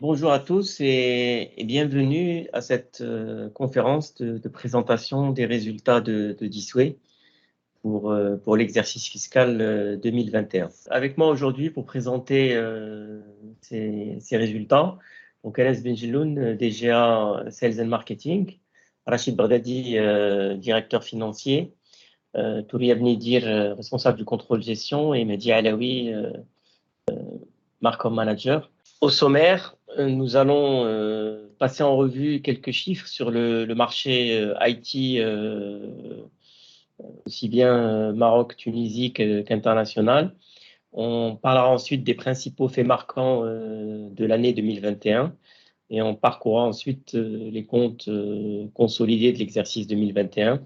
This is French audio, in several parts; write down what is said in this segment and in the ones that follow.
Bonjour à tous et bienvenue à cette conférence de présentation des résultats de Disway pour l'exercice fiscal 2021. Avec moi aujourd'hui pour présenter ces résultats, donc Anas Benjeloun, DGA Sales and Marketing, Rachid Bardadi, directeur financier, Touria Bnidir, responsable du contrôle gestion, et Mehdi Alaoui, Marcom Manager. Au sommaire, nous allons passer en revue quelques chiffres sur le marché IT, aussi bien Maroc, Tunisie qu'international. On parlera ensuite des principaux faits marquants de l'année 2021 et on parcourra ensuite les comptes consolidés de l'exercice 2021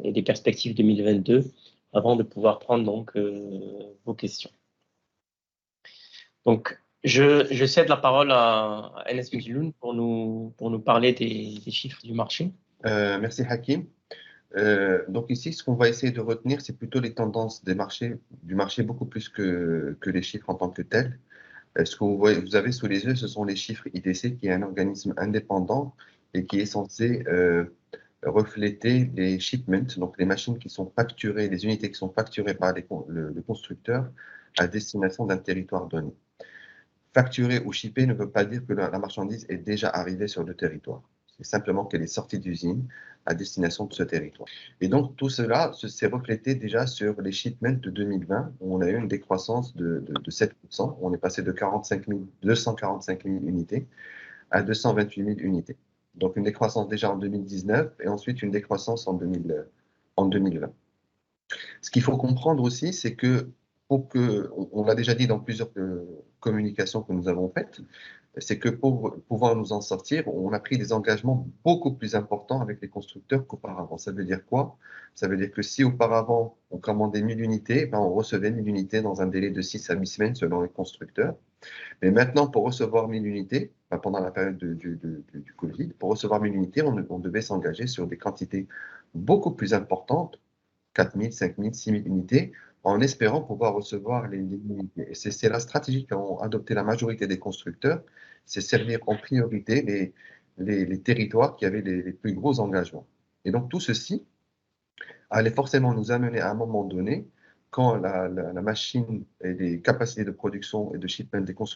et des perspectives 2022 avant de pouvoir prendre donc vos questions. Donc, je cède la parole à Enes Benjeloun pour nous parler des chiffres du marché. Merci Hakim. Donc ici, ce qu'on va essayer de retenir, c'est plutôt les tendances du marché beaucoup plus que les chiffres en tant que tels. Ce que vous avez sous les yeux, ce sont les chiffres IDC, qui est un organisme indépendant et qui est censé refléter les shipments, donc les machines qui sont facturées, les unités qui sont facturées par le constructeur à destination d'un territoire donné. Facturer ou shipper ne veut pas dire que la marchandise est déjà arrivée sur le territoire. C'est simplement qu'elle est sortie d'usine à destination de ce territoire. Et donc, tout cela s'est reflété déjà sur les shipments de 2020, où on a eu une décroissance de 7%. On est passé de 245 000 unités à 228 000 unités. Donc, une décroissance déjà en 2019 et ensuite une décroissance en 2020. Ce qu'il faut comprendre aussi, c'est que on l'a déjà dit dans plusieurs communications que nous avons faites, c'est que pour pouvoir nous en sortir, on a pris des engagements beaucoup plus importants avec les constructeurs qu'auparavant. Ça veut dire quoi? Ça veut dire que si auparavant on commandait 1000 unités, ben on recevait 1000 unités dans un délai de 6 à 8 semaines selon les constructeurs. Mais maintenant, pour recevoir 1000 unités, ben pendant la période du Covid, pour recevoir 1000 unités, on devait s'engager sur des quantités beaucoup plus importantes, 4000, 5000, 6000 unités, en espérant pouvoir recevoir les unités. Et c'est la stratégie qu'ont adopté la majorité des constructeurs, c'est servir en priorité les territoires qui avaient les plus gros engagements. Et donc tout ceci allait forcément nous amener à un moment donné, quand la machine et les capacités de production et de shipment des constructeurs